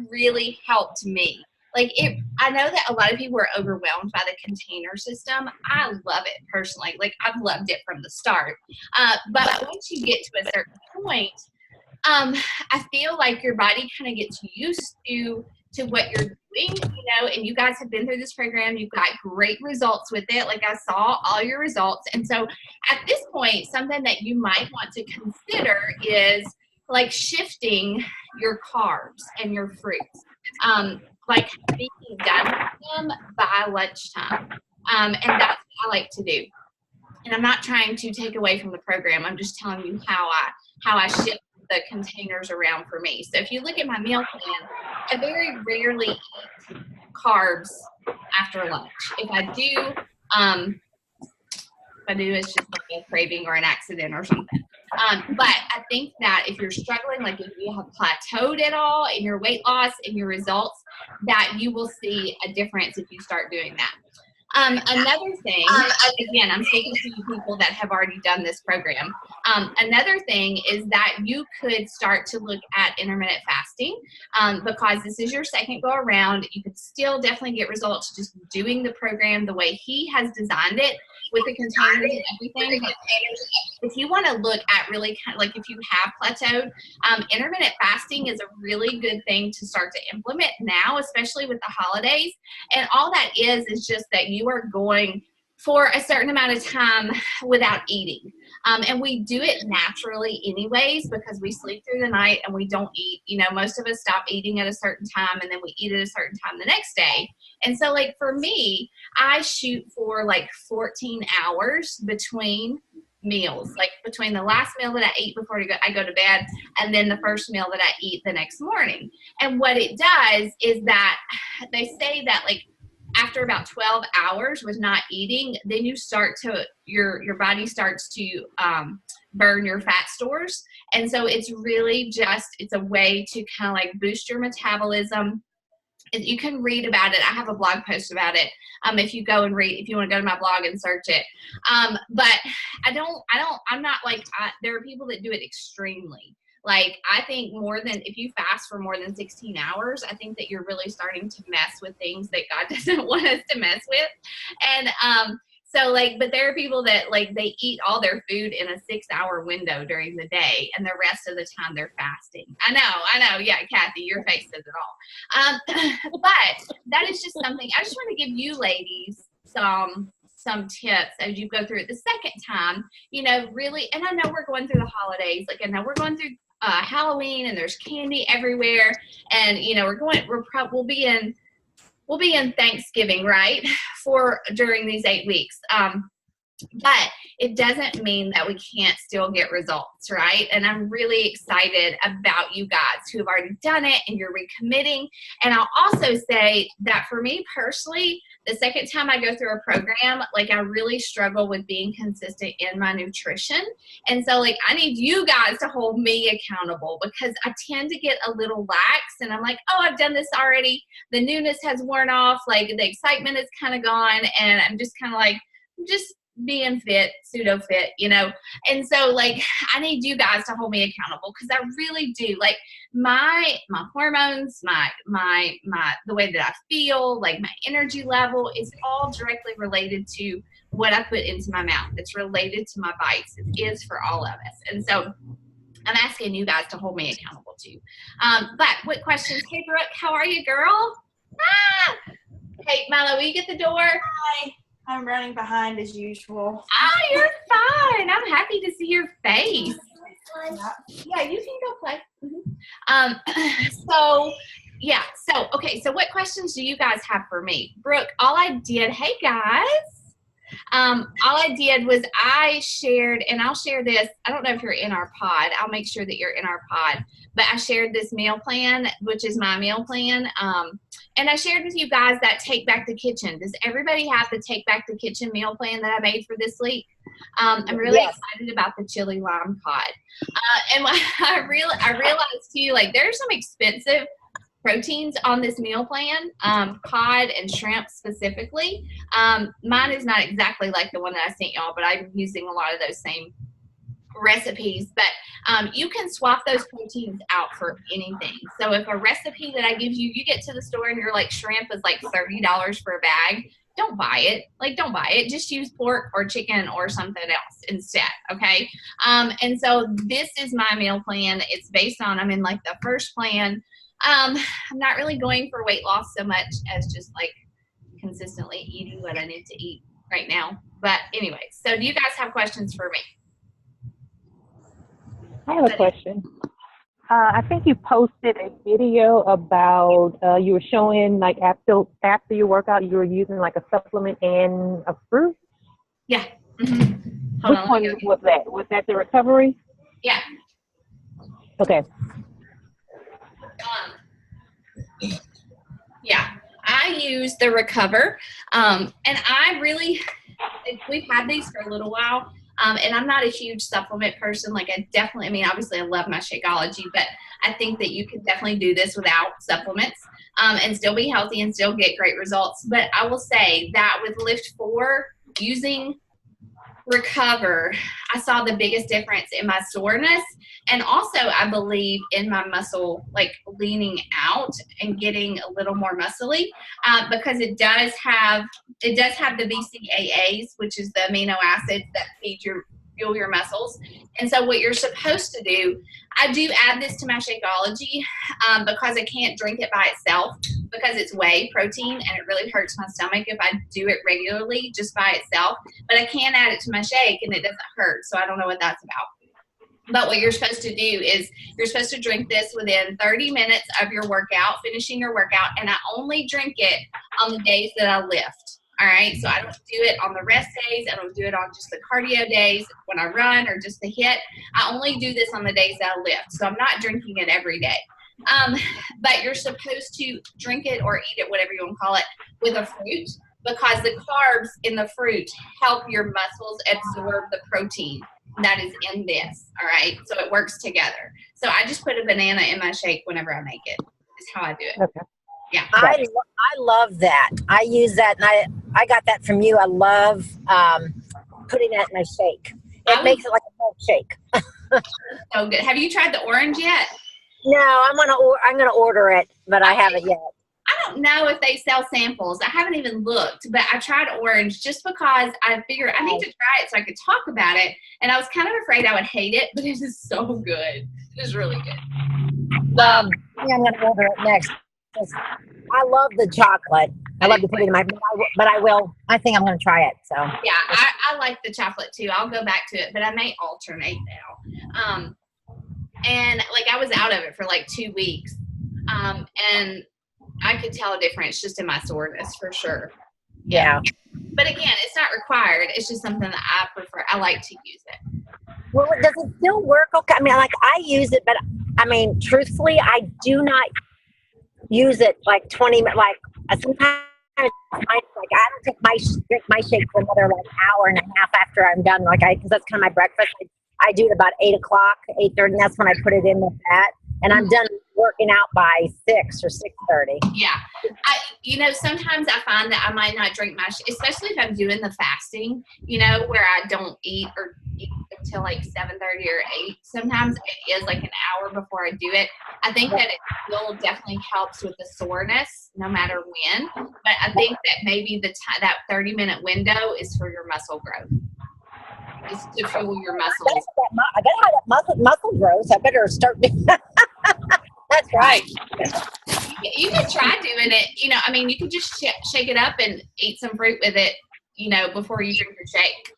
really helped me. Like I know that a lot of people are overwhelmed by the container system. I love it personally. Like I've loved it from the start. But once you get to a certain point, I feel like your body kind of gets used to what you're doing, and you guys have been through this program. You've got great results with it. Like I saw all your results. And so at this point, something that you might want to consider is like shifting your carbs and your fruits. Like being done with them by lunchtime. And that's what I like to do. And I'm not trying to take away from the program. I'm just telling you how I shift the containers around for me. So if you look at my meal plan, I very rarely eat carbs after lunch. If I do, it's just like a craving or an accident or something. But I think that if you're struggling, like if you have plateaued at all in your weight loss and your results, that you will see a difference if you start doing that. Another thing, again, I'm speaking to you people that have already done this program. Another thing is that you could start to look at intermittent fasting because this is your second go around. You could still definitely get results just doing the program the way he has designed it with the containers and everything. But if you want to look at really kind of like if you have plateaued, intermittent fasting is a really good thing to start to implement now, especially with the holidays. And all that is just that you are going for a certain amount of time without eating. And we do it naturally anyways because we sleep through the night and we don't eat. Most of us stop eating at a certain time and then we eat at a certain time the next day. And so like for me, I shoot for like 14 hours between meals, like between the last meal that I eat before I go to bed and then the first meal that I eat the next morning. And what it does is that they say that like after about 12 hours with not eating, then you start to, your body starts to burn your fat stores. And so it's really just, it's a way to kind of like boost your metabolism. You can read about it. I have a blog post about it. If you go and read, if you want to go to my blog and search it. But I'm not like, there are people that do it extremely. Like, I think if you fast for more than 16 hours, I think that you're really starting to mess with things that God doesn't want us to mess with. And so like, but there are people that like, they eat all their food in a 6-hour window during the day and the rest of the time they're fasting. I know. Yeah, Kathy, your face says it all. But that is just something, I just want to give you ladies some tips as you go through it the second time, really, and I know we're going through the holidays, like I know we're going through Halloween and there's candy everywhere, and we'll be in Thanksgiving, right, during these 8 weeks. But it doesn't mean that we can't still get results, right? And I'm really excited about you guys who have already done it and you're recommitting. And I'll also say that for me personally, the second time I go through a program, like I really struggle with being consistent in my nutrition. And so like, I need you guys to hold me accountable because I tend to get a little lax and I'm like, oh, I've done this already. The newness has worn off. Like the excitement is kind of gone. And I'm just kind of like, just being fit, pseudo fit, and so like I need you guys to hold me accountable because I really do. Like my hormones, my the way that I feel, like my energy level is all directly related to what I put into my mouth. It's related to my bites. It is for all of us. And so I'm asking you guys to hold me accountable too. But what questions? Hey Brooke, how are you, girl? Hey Milo, will you get the door? Hi. I'm running behind as usual. Oh, you're fine. I'm happy to see your face. Yeah, you can go play. So what questions do you guys have for me? Brooke, hey guys. All I did was I shared, and I'll share this. I don't know if you're in our pod. I'll make sure that you're in our pod. But I shared this meal plan, which is my meal plan. And I shared with you guys that Take Back the Kitchen. Does everybody have the Take Back the Kitchen meal plan that I made for this week? I'm really excited about the chili lime cod. And I realized too, like there's some expensive proteins on this meal plan, cod and shrimp specifically. Mine is not exactly like the one that I sent y'all, but I'm using a lot of those same recipes, but you can swap those proteins out for anything. So if a recipe that I give you, you get to the store and you're like, shrimp is like $30 for a bag, don't buy it. Like, don't buy it. Just use pork or chicken or something else instead. Okay. And so this is my meal plan. It's based on, I'm in like the first plan. I'm not really going for weight loss so much as just like consistently eating what I need to eat right now. But anyway, so do you guys have questions for me? I have a question. I think you posted a video about you were showing like after your workout you were using like a supplement and a fruit. Yeah. Mm-hmm. Which one was that? Was that the recovery? Yeah. Okay. Yeah, I use the Recover, and I really, we've had these for a little while. And I'm not a huge supplement person. Like I mean, obviously I love my Shakeology, but I think that you can definitely do this without supplements and still be healthy and still get great results. But I will say that with LIIFT 4, using Recover, I saw the biggest difference in my soreness, and also I believe in my muscle like leaning out and getting a little more muscly because it does have the BCAAs, which is the amino acids that fuel your muscles. And so what you're supposed to do, I do add this to my Shakeology because I can't drink it by itself because it's whey protein and it really hurts my stomach if I do it regularly just by itself. But I can add it to my shake and it doesn't hurt. So I don't know what that's about. But what you're supposed to do is you're supposed to drink this within 30 minutes of your workout, finishing your workout. And I only drink it on the days that I lift. All right, so I don't do it on the rest days. I don't do it on just the cardio days when I run or just the HIIT. I only do this on the days that I lift. So I'm not drinking it every day. But you're supposed to drink it or eat it, whatever you want to call it, with a fruit because the carbs in the fruit help your muscles absorb the protein that is in this. All right, so it works together. So I just put a banana in my shake whenever I make it. Is how I do it. Okay. Yeah. I love that. I use that, and I got that from you. I love putting that in my shake. It makes it like a milkshake. So good. Have you tried the orange yet? No, I'm gonna order it, but I haven't yet. I don't know if they sell samples. I haven't even looked, but I tried orange just because I figured I need to try it so I could talk about it. And I was kind of afraid I would hate it, but it is so good. It is really good. I think I'm gonna order it next. I love the chocolate. I love to put it in my, but I will. I think I'm going to try it. So yeah, I like the chocolate too. I'll go back to it, but I may alternate now. And like I was out of it for like 2 weeks, and I could tell a difference just in my soreness for sure. Yeah. But again, it's not required. It's just something that I prefer. I like to use it. Well, does it still work? Okay. I mean, like I use it, but I mean, truthfully, I do not use it like 20 minutes. Like sometimes, like I don't drink my shake for another like hour and a half after I'm done. Like because that's kind of my breakfast. I do it about 8 o'clock, 8:30. And that's when I put it in with that, and I'm done working out by 6 or 6:30. Yeah, sometimes I find that I might not drink my, especially if I'm doing the fasting. Where I don't eat or eat until like 7:30 or 8. Sometimes it is like an hour before I do it. I think that it still definitely helps with the soreness, no matter when. But I think that maybe that 30-minute window is for your muscle growth. It's to fuel your muscles. I gotta have that muscle growth. I better start doing that. That's right. You could try doing it. You could just shake it up and eat some fruit with it, before you drink your shake.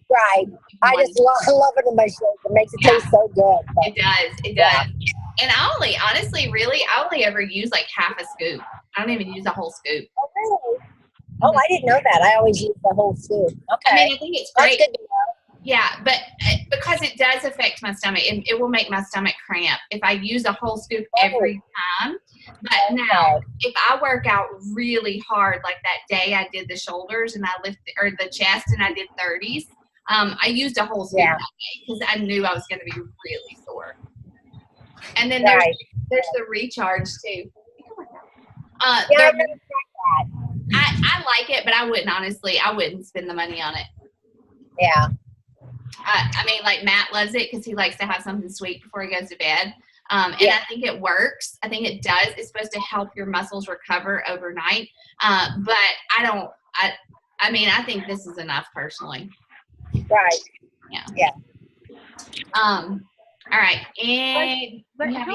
Right. I just love it in my shake. It makes it taste so good. It does. It does. And I only ever use like half a scoop. I don't even use a whole scoop. Oh, really? Oh, I didn't know that. I always use the whole scoop. Okay. I think it's great. That's good to know. Yeah, but because it does affect my stomach, it will make my stomach cramp if I use a whole scoop every time. But now, if I work out really hard, like that day I did the shoulders and I lifted, or the chest and I did 30s, I used a whole scoop that day because I knew I was going to be really sore. And then there's the recharge too. I never tried that. I like it, but I wouldn't spend the money on it. Yeah. I mean, like Matt loves it because he likes to have something sweet before he goes to bed. And I think it works. I think it does. It's supposed to help your muscles recover overnight. But I mean, I think this is enough personally. Right. Yeah. All right. And but how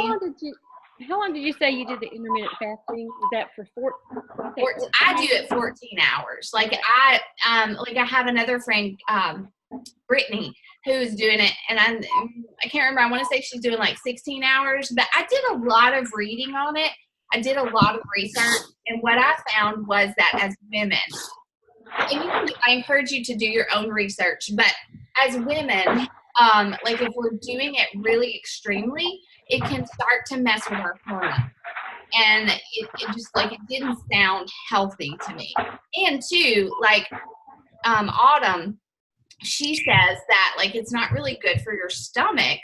long did you say you did the intermittent fasting? Was that for 14? I do it 14 hours. Like I have another friend, Brittany, who's doing it, and I can't remember. I want to say she's doing like 16 hours, but I did a lot of reading on it. I did a lot of research, and what I found was that as women, and I encourage you to do your own research, but as women, like if we're doing it really extremely, it can start to mess with our hormones. And it just like, it didn't sound healthy to me. And two, like Autumn, she says that like it's not really good for your stomach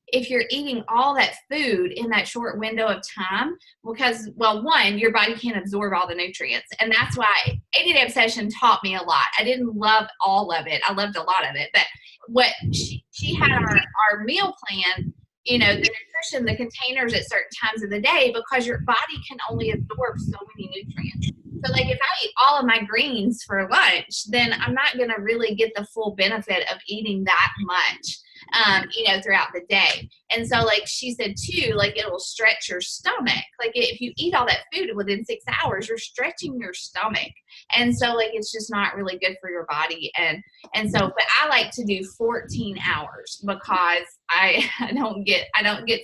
if you're eating all that food in that short window of time, because, well, one, your body can't absorb all the nutrients. And that's why 80-Day Obsession taught me a lot. I didn't love all of it. I loved a lot of it. But what she had our meal plan, you know, the nutrition, the containers at certain times of the day, because your body can only absorb so many nutrients. So like if I eat all of my greens for lunch, then I'm not going to really get the full benefit of eating that much, you know, throughout the day. And so like she said too, like it'll stretch your stomach. Like if you eat all that food within 6 hours, you're stretching your stomach. And so like, it's just not really good for your body. And so, but I like to do 14 hours because I don't get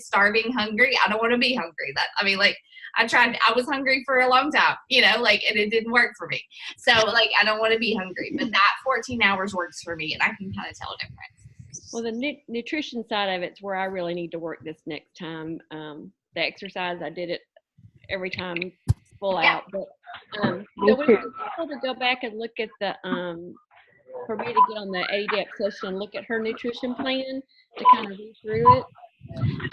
starving hungry. I don't want to be hungry. I was hungry for a long time, you know, like, and it didn't work for me. So like, I don't want to be hungry, but that 14 hours works for me, and I can kind of tell a difference. Well, the nutrition side of it's where I really need to work this next time. The exercise, I did it every time full out, but so we need to go back and look at the for me to get on the 80-Day Obsession and look at her nutrition plan to kind of read through it.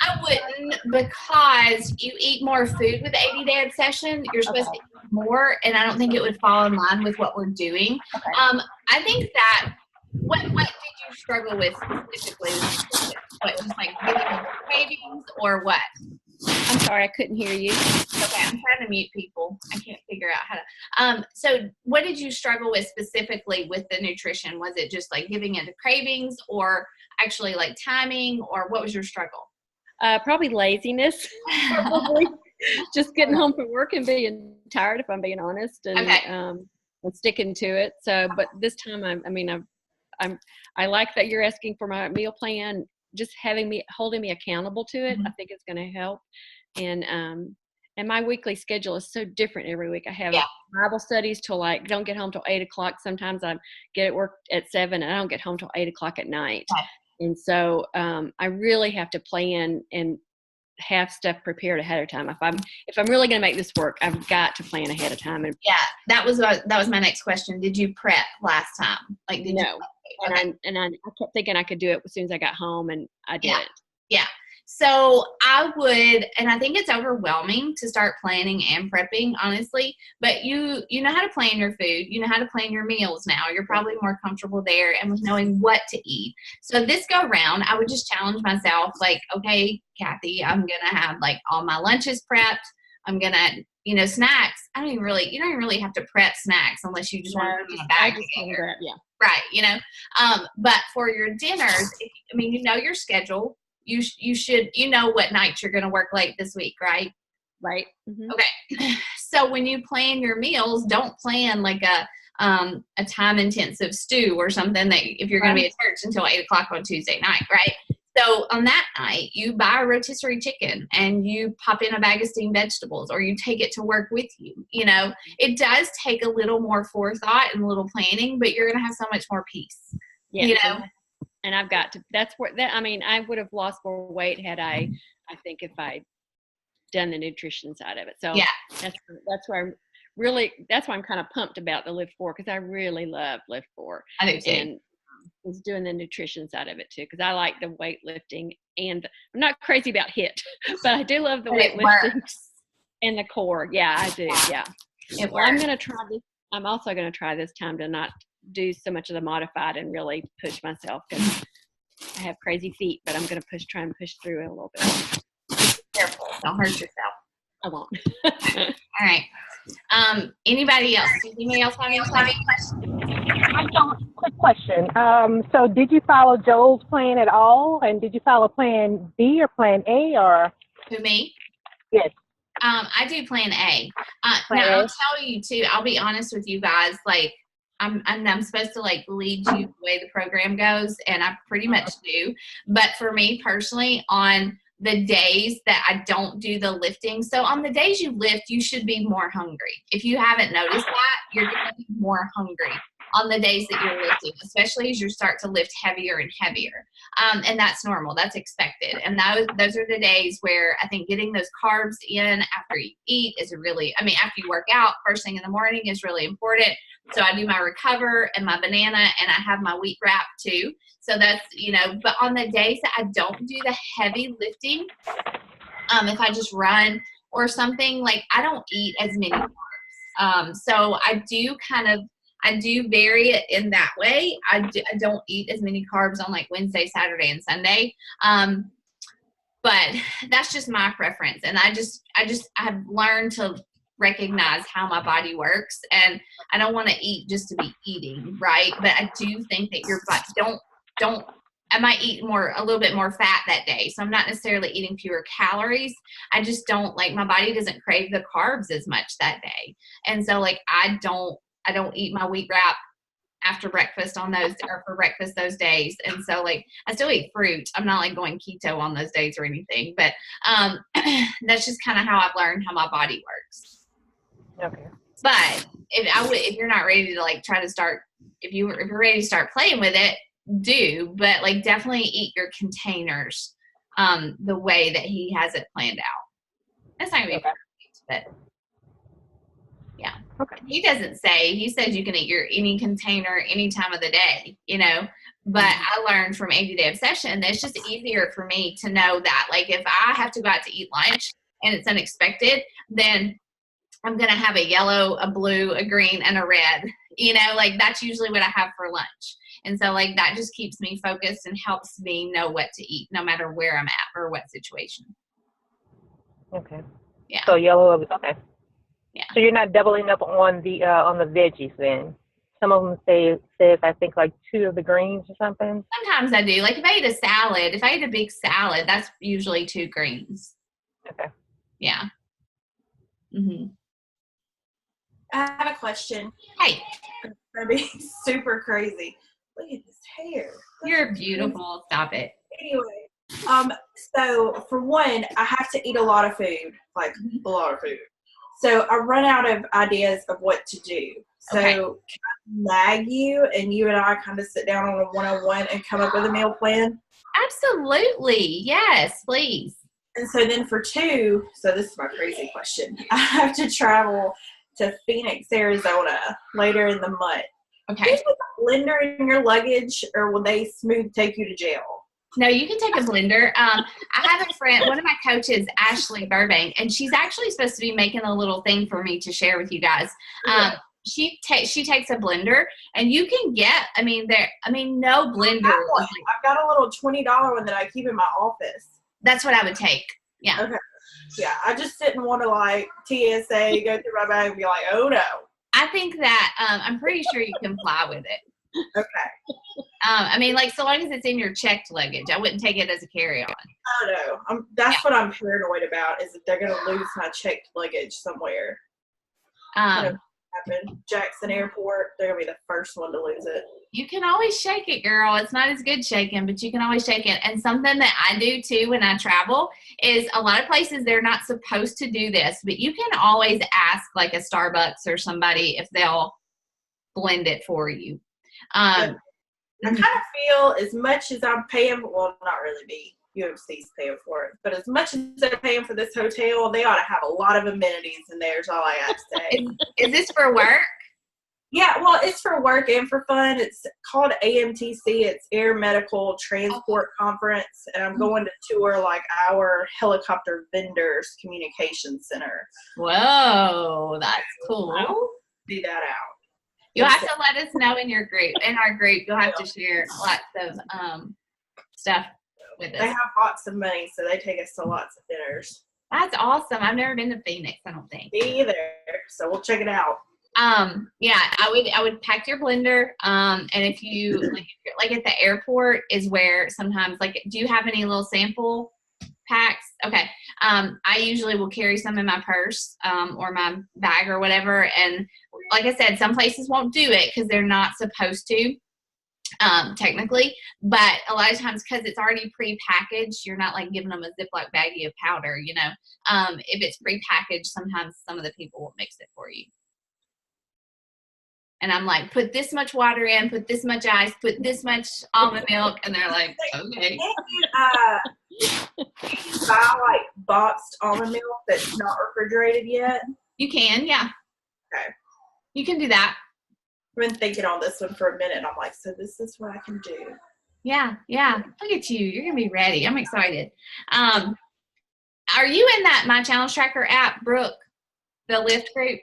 I wouldn't, because you eat more food with 80-Day Obsession. You're supposed to eat more, and I don't think it would fall in line with what we're doing. Okay. I think that what did you struggle with specifically? What, just like giving you cravings or what? I'm sorry, I couldn't hear you. Okay, I'm trying to mute people. I can't figure out how to. So what did you struggle with specifically with the nutrition? Was it just like giving into cravings, or actually like timing, or what was your struggle? Probably laziness. Probably just getting home from work and being tired, if I'm being honest, and and sticking to it. So, but this time, I like that you're asking for my meal plan. Just holding me accountable to it, I think it's going to help. And my weekly schedule is so different every week. I have Bible studies till don't get home till 8:00. Sometimes I get at work at 7 and I don't get home till 8:00 at night. And so I really have to plan and have stuff prepared ahead of time. If I'm really going to make this work, I've got to plan ahead of time. And that was my next question. Did you prep last time? Like, did no. I kept thinking I could do it as soon as I got home, and I didn't. Yeah. So I would, and I think it's overwhelming to start planning and prepping, honestly, but you know how to plan your food. You know how to plan your meals now. You're probably more comfortable there and with knowing what to eat. So this go round, I would just challenge myself, like, okay, Kathy, I'm going to have like all my lunches prepped. I'm going to, snacks. You don't even really have to prep snacks unless you just want to put in a bag. Right. But for your dinners, you know your schedule. You should, what nights you're going to work late this week, right? Right. Mm-hmm. Okay. So when you plan your meals, don't plan like a time intensive stew or something that if you're going to be at church until 8:00 on Tuesday night, right? So on that night, you buy a rotisserie chicken and you pop in a bag of steamed vegetables, or you take it to work with you. It does take a little more forethought and a little planning, but you're going to have so much more peace. Yeah. And I've got to, I would have lost more weight had I think if I'd done the nutrition side of it. So that's why I'm kind of pumped about the LIIFT4, because I really love LIIFT4. I do too. And was doing the nutrition side of it too, because I like the weightlifting, and I'm not crazy about HIIT, but I do love the weightlifting and the core. Yeah, I do. Yeah. Well, I'm going to try this. I'm also going to try this time to not do so much of the modified and really push myself, because I have crazy feet, but I'm going to try and push through it a little bit. Careful. Don't hurt yourself. I won't. All right. Anybody else? Does anybody else have any questions? Quick question. So did you follow Joel's plan at all? And did you follow plan B or plan A or? Who, me? Yes. I do plan A. Plan Now A? I'll tell you too, I'll be honest with you guys, like I'm supposed to like lead you the way the program goes, and I pretty much do. But for me personally, on the days that I don't do the lifting, so on the days you lift, you should be more hungry. If you haven't noticed that, you're going to be more hungry on the days that you're lifting, especially as you start to lift heavier and heavier. And that's normal. That's expected. And those are the days where I think getting those carbs in after you eat is really, I mean, after you work out, first thing in the morning is really important. So I do my recover and my banana, and I have my wheat wrap too. So that's, you know, but on the days that I don't do the heavy lifting, if I just run or something, like I don't eat as many carbs. So I do vary it in that way. I don't eat as many carbs on like Wednesday, Saturday, and Sunday. But that's just my preference. And I've learned to recognize how my body works, and I don't want to eat just to be eating, right? But I do think that your body I might eat a little bit more fat that day. So I'm not necessarily eating fewer calories. I just don't like, my body doesn't crave the carbs as much that day. And so like, I don't eat my wheat wrap after breakfast on those, or for breakfast those days. And so like, I still eat fruit. I'm not like going keto on those days or anything, but that's just kind of how I've learned how my body works. Okay. But if you're not ready to like try to start, if you're ready to start playing with it, but like definitely eat your containers the way that he has it planned out. That's not gonna be perfect, but yeah. Okay. He says you can eat any container any time of the day, you know, but I learned from 80 Day Obsession that it's just easier for me to know that like if I have to go out to eat lunch and it's unexpected, then I'm going to have a yellow, a blue, a green, and a red, you know, like that's usually what I have for lunch. And so like that just keeps me focused and helps me know what to eat no matter where I'm at or what situation. Okay. Yeah. So yellow, okay. Yeah. So you're not doubling up on the veggies then? Some of them says I think like 2 of the greens or something. Sometimes I do. Like if I eat a big salad, that's usually 2 greens. Okay. Yeah. Mhm. I have a question. Hey, It's gonna be super crazy. Look at this hair. you're beautiful. Stop it. Anyway, so for one, I have to eat a lot of food, like a lot of food. So I run out of ideas of what to do. So Okay. can I nag you and you and I kind of sit down on a one-on-one and come up with a meal plan? Absolutely. Yes, please. And so then for 2, so this is my crazy question. I have to travel to Phoenix, Arizona later in the month. Okay. Is with a blender in your luggage, or will they smooth take you to jail? No, you can take a blender. I have a friend, one of my coaches, Ashley Burbank, and she's actually supposed to be making a little thing for me to share with you guys. She takes a blender, and you can get, no blender. I've got a little $20 one that I keep in my office. That's what I would take. Yeah. Okay. Yeah, I just didn't want to like TSA, go through my bag and be like, oh no. I think that I'm pretty sure you can fly with it. Okay. So long as it's in your checked luggage, I wouldn't take it as a carry-on. Oh no. That's what I'm paranoid about, is that they're going to lose my checked luggage somewhere. Happen. Jackson Airport, they're going to be the first one to lose it. You can always shake it, girl. It's not as good shaking, but you can always shake it. And something that I do too when I travel is a lot of places they're not supposed to do this, but you can always ask like a Starbucks or somebody if they'll blend it for you. I kind of feel as much as I'm paying, well, not really me. UMC's paying for it. But as much as they're paying for this hotel, they ought to have a lot of amenities in there is all I have to say. Is this for work? Yeah, well, it's for work and for fun. It's called AMTC. It's Air Medical Transport Conference. And I'm going to tour like our helicopter vendors communication center. Whoa, that's cool. Do that out. You'll have to let us know in our group. You'll have to share lots of stuff with us. They have lots of money, so they take us to lots of dinners. That's awesome. I've never been to Phoenix, I don't think. Me either. So we'll check it out. Yeah, I would pack your blender. And if you like at the airport is where sometimes do you have any little sample packs? Okay. I usually will carry some in my purse, or my bag or whatever. And like I said, some places won't do it because they're not supposed to, technically, but a lot of times because it's already pre-packaged, you're not giving them a Ziploc baggie of powder, if it's pre-packaged, sometimes some of the people will mix it for you. And I'm like, put this much water in, put this much ice, put this much almond milk. And they're like, okay. Can you buy boxed almond milk that's not refrigerated yet? You can, yeah. Okay. You can do that. I've been thinking on this one for a minute. I'm like, so this is what I can do. Yeah. Look at you. You're going to be ready. I'm excited. Are you in that My Challenge Tracker app, Brooke, the LIIFT group?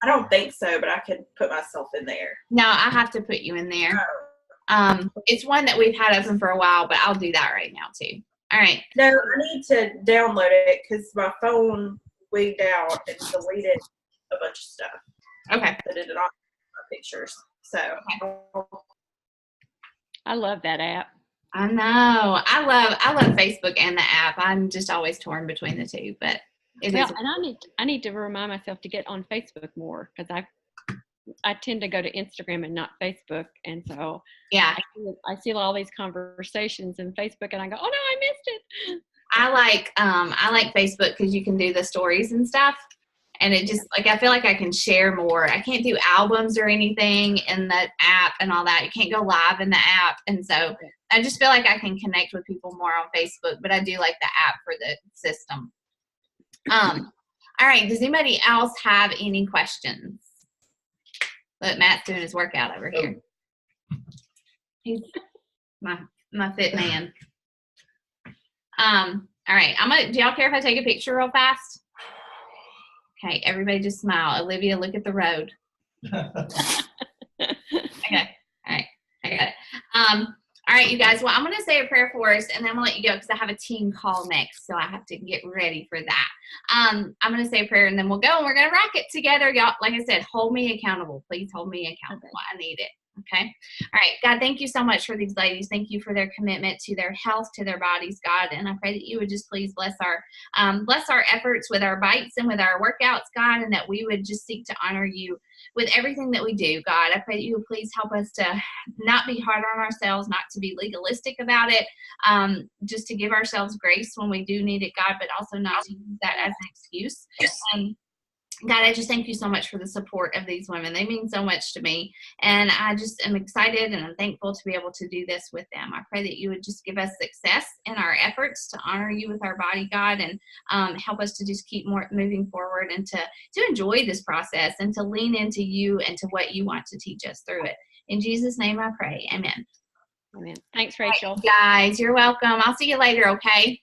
I don't think so, but I could put myself in there. No, I have to put you in there. Oh. It's one that we've had open for a while, but I'll do that right now too. All right. No, I need to download it because my phone wigged out and deleted a bunch of stuff. Okay. That did it on my pictures. So. I love that app. I know. I love Facebook and the app. I'm just always torn between the two, but it is. And I need to remind myself to get on Facebook more because I tend to go to Instagram and not Facebook, and so yeah, I see all these conversations in Facebook, and I go, oh no, I missed it. I like Facebook because you can do the stories and stuff, and it just I feel like I can share more. I can't do albums or anything in the app and all that. You can't go live in the app, and so I just feel like I can connect with people more on Facebook. But I do like the app for the system. All right. Does anybody else have any questions? Look, Matt's doing his workout over here. He's my fit man. All right. Do y'all care if I take a picture real fast? Okay. Everybody just smile. Olivia, look at the road. Okay. All right. I got it. All right, you guys. Well, I'm going to say a prayer for us, and then I'm going to let you go because I have a team call next, so I have to get ready for that. I'm going to say a prayer, and then we'll go, and we're going to rock it together. Y'all, like I said, hold me accountable. Please hold me accountable. Okay. I need it. Okay. All right. God, thank you so much for these ladies. Thank you for their commitment to their health, to their bodies, God. And I pray that you would just please bless our efforts with our bites and with our workouts, God, and that we would just seek to honor you with everything that we do, God. I pray that you would please help us to not be hard on ourselves, not to be legalistic about it, just to give ourselves grace when we do need it, God, but also not to use that as an excuse. God, I just thank you so much for the support of these women. They mean so much to me, and I just am excited and I'm thankful to be able to do this with them. I pray that you would just give us success in our efforts to honor you with our body, God, and help us to just keep moving forward and to enjoy this process and to lean into you and to what you want to teach us through it. In Jesus' name I pray. Amen. Amen. Thanks, Rachel. Right, guys, you're welcome. I'll see you later, okay?